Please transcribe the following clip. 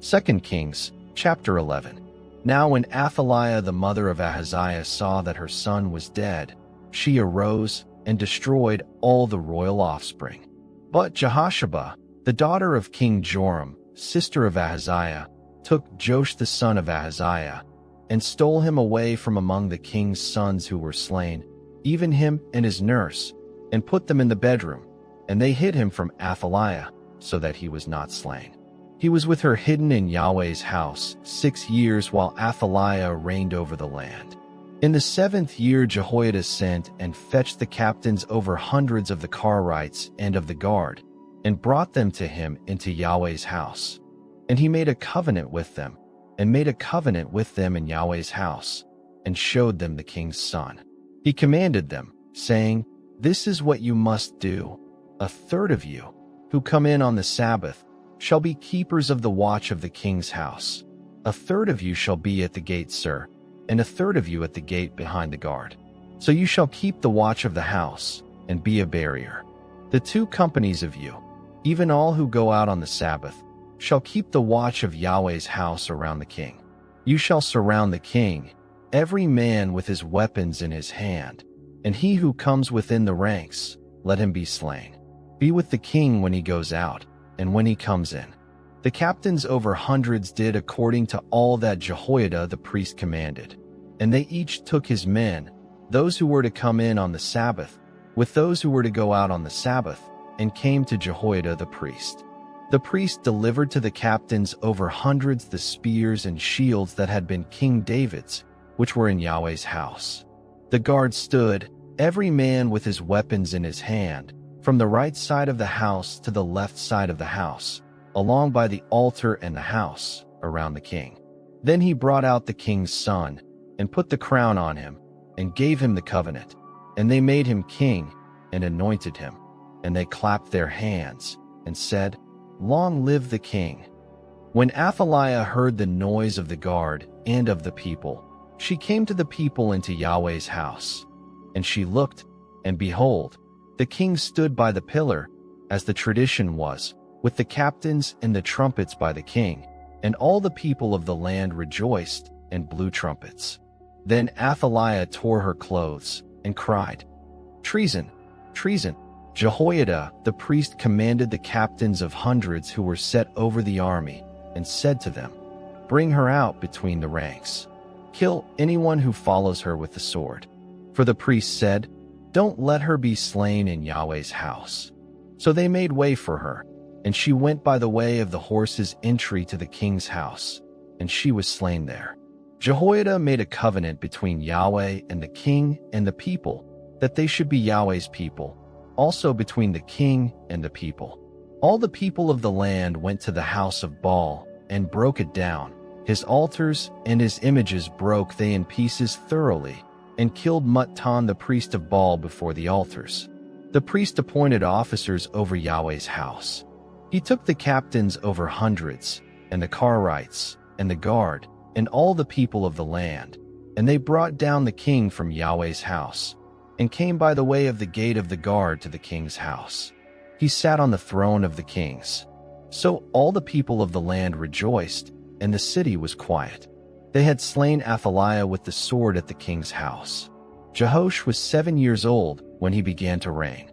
2 Kings, chapter 11. Now when Athaliah the mother of Ahaziah saw that her son was dead, she arose and destroyed all the royal offspring. But Jehosheba, the daughter of King Joram, sister of Ahaziah, took Joash the son of Ahaziah, and stole him away from among the king's sons who were slain, even him and his nurse, and put them in the bedroom, and they hid him from Athaliah, so that he was not slain. He was with her hidden in Yahweh's house 6 years while Athaliah reigned over the land. In the 7th year Jehoiada sent and fetched the captains over hundreds of the Karites and of the guard, and brought them to him into Yahweh's house. And he made a covenant with them, and made a covenant with them in Yahweh's house, and showed them the king's son. He commanded them, saying, "This is what you must do. A third of you, who come in on the Sabbath, shall be keepers of the watch of the king's house. A third of you shall be at the gate, sir, and a third of you at the gate behind the guard. So you shall keep the watch of the house, and be a barrier. The 2 companies of you, even all who go out on the Sabbath, shall keep the watch of Yahweh's house around the king. You shall surround the king, every man with his weapons in his hand, and he who comes within the ranks, let him be slain. Be with the king when he goes out, and when he comes in." The captains over hundreds did according to all that Jehoiada the priest commanded, and they each took his men, those who were to come in on the Sabbath, with those who were to go out on the Sabbath, and came to Jehoiada the priest. The priest delivered to the captains over hundreds the spears and shields that had been King David's, which were in Yahweh's house. The guard stood, every man with his weapons in his hand, from the right side of the house to the left side of the house, along by the altar and the house, around the king. Then he brought out the king's son, and put the crown on him, and gave him the covenant. And they made him king, and anointed him. And they clapped their hands, and said, "Long live the king." When Athaliah heard the noise of the guard and of the people, she came to the people into Yahweh's house. And she looked, and behold, the king stood by the pillar, as the tradition was, with the captains and the trumpets by the king, and all the people of the land rejoiced and blew trumpets. Then Athaliah tore her clothes, and cried, "Treason! Treason!" Jehoiada the priest commanded the captains of hundreds who were set over the army, and said to them, "Bring her out between the ranks. Kill anyone who follows her with the sword." For the priest said, "Don't let her be slain in Yahweh's house." So they made way for her, and she went by the way of the horse's entry to the king's house, and she was slain there. Jehoiada made a covenant between Yahweh and the king and the people, that they should be Yahweh's people, also between the king and the people. All the people of the land went to the house of Baal, and broke it down. His altars and his images broke they in pieces thoroughly, and killed Muttan the priest of Baal before the altars. The priest appointed officers over Yahweh's house. He took the captains over hundreds, and the Karites, and the guard, and all the people of the land, and they brought down the king from Yahweh's house, and came by the way of the gate of the guard to the king's house. He sat on the throne of the kings. So all the people of the land rejoiced, and the city was quiet. They had slain Athaliah with the sword at the king's house. Jehoash was 7 years old when he began to reign.